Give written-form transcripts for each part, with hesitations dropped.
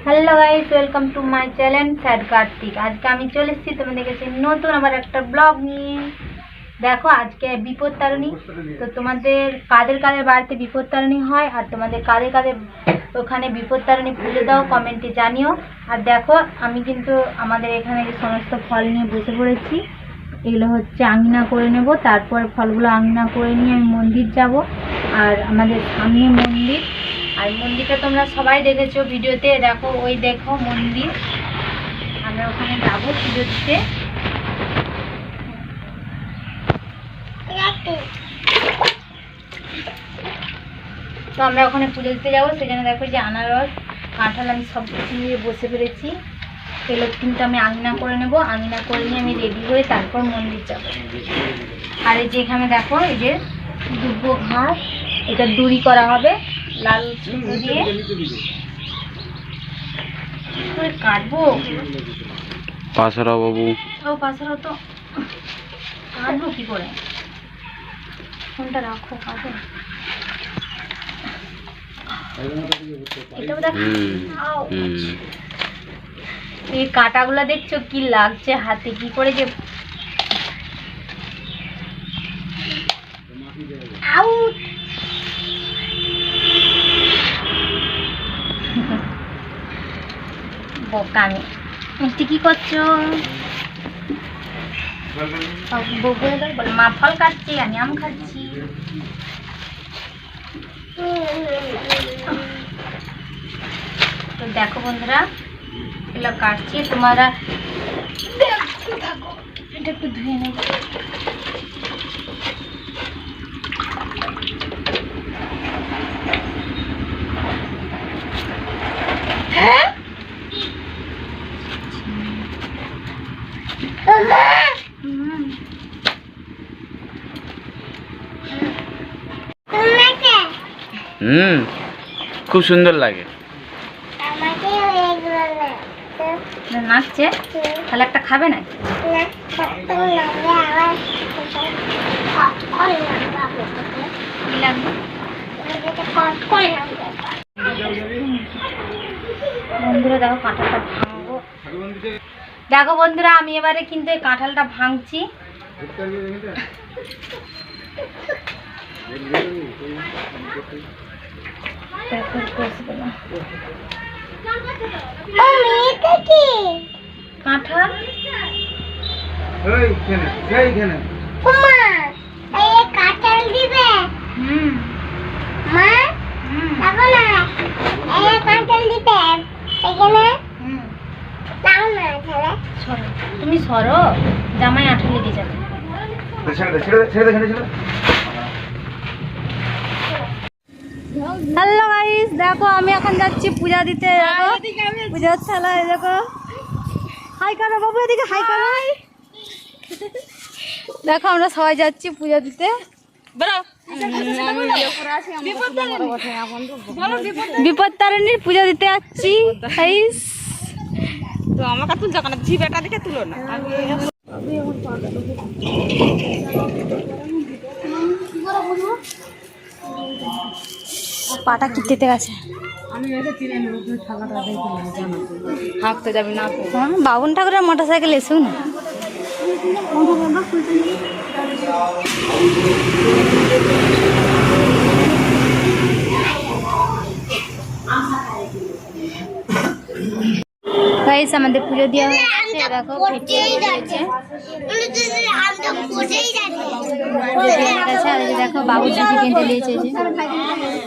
Hello guys, welcome to my channel sad Kartik. আজকে আমি চলে এসেছি তোমাদের কাছে নতুন আবার একটা ব্লগ নিয়ে। দেখো আজকে বিপদ তারিণী, তো তোমাদের কাদের কাদের বাড়িতে বিপদ তারিণী হয় আর তোমাদের কাদের কাদের ওখানে বিপদ তারিণী পুজো দাও কমেন্টে জানিও। আর দেখো আমি কিন্তু আমাদের এখানে যে সমস্ত ফল নিয়ে বসে পড়েছি, এগুলো হচ্ছে আঙিনা করে নেব, তারপর ফলগুলো আঙিনা করে নিয়ে আমি মন্দির যাব। আর আমাদের সামনে মন্দির, আর মন্দিরটা তোমরা সবাই দেখেছো ভিডিওতে। দেখো ওই দেখো মন্দির, আমরা ওখানে যাবো পুজো দিতে। তো আমরা ওখানে পুজো দিতে যাবো, সেজন্য দেখো যে আনারস কাঁঠাল আমি সব কিছু নিয়ে বসে পেরেছি। এগুলো কিন্তু আমি আঙিনা করে নেব, আঙিনা করে নিয়ে আমি রেডি হয়ে তারপর মন্দির যাব। আর এই যে এখানে দেখো এই যে দুব্বো ঘাস, এটা দড়ি করা হবে লাল সুতো দিয়ে। কাটবো পাশরা বাবু, ও পাশরা তো কাটবো কি করে, ফোনটা রাখো কাটো। এটাও দেখো এই কাঁটাগুলো দেখছো কি লাগছে হাতে, কি করে যে বোকামি। মিষ্টি কি করছো? বল মা ফল কাটছি, আমি আম খাচ্ছি। তো দেখো বন্ধুরা এগুলো কাটছি, তোমরা দেখতে থাকো। এটা একটু ধুয়ে নেব। হ্যাঁ খুব সুন্দর লাগে। নাচছে, তাহলে একটা খাবে না? বন্ধুরা দেখো কাঁঠালটা ভাঙবো। দেখো বন্ধুরা আমি এবারে কিন্তু এই কাঁঠালটা ভাঙছি। কাঁঠাল তুমি সরো, জামাই আঠা লেগে যাবে। হ্যালো গাইস, দেখো আমি এখন যাচ্ছি পূজা দিতে। পূজার থালা দেখো, হাই করো বাবু, এদিকে হাই করো। দেখো আমরা সবাই যাচ্ছি পূজা দিতে। বিপদ তারিণীর পূজা দিতে যাচ্ছি। তো আমাকে তুলছো কেন? ঝি বেটা দেখে তুলো না। পাটা কিনতে গেছে, হাঁকতে যাবি না? বাবুন ঠাকুরের মোটর সাইকেল এসুন। গাইস আমাদের পুজো দেওয়া হয়ে গেছে। দেখো দেখো বাবু ঝুড়ি বেঁধে নিয়েছে,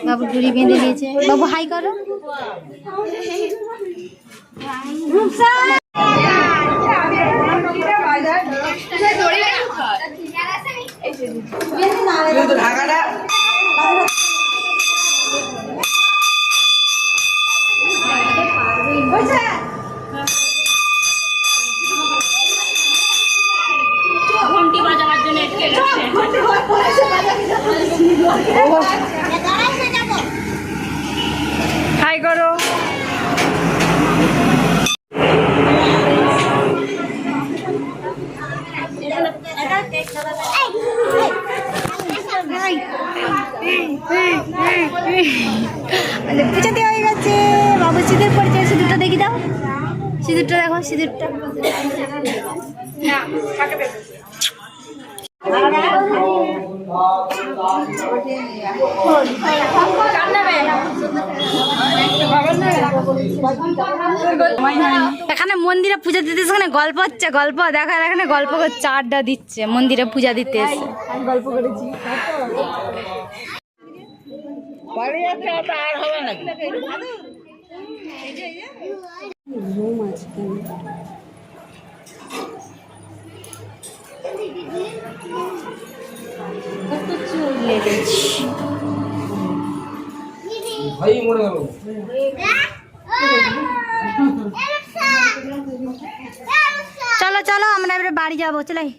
বাবু ঝুড়ি বেঁধে নিয়েছে। বাবু হাই করো। ঘন্টি বাজাবার জন্য হাই করো। পুজো দেওয়া হয়ে গেছে। বাবু সিঁদুর পড়েছে, সিঁদুরটা দেখি দাও, সিঁদুরটা দেখো, সিঁদুরটা এখানে মন্দিরে পূজা দিতে এসে এখানে গল্প হচ্ছে, গল্প দেখা এখানে গল্প করছে, আড্ডা দিচ্ছে মন্দিরে পূজা দিতে এসে। গল্প করেছি চলো চলো আমরা এবারে বাড়ি যাবো, চলাই।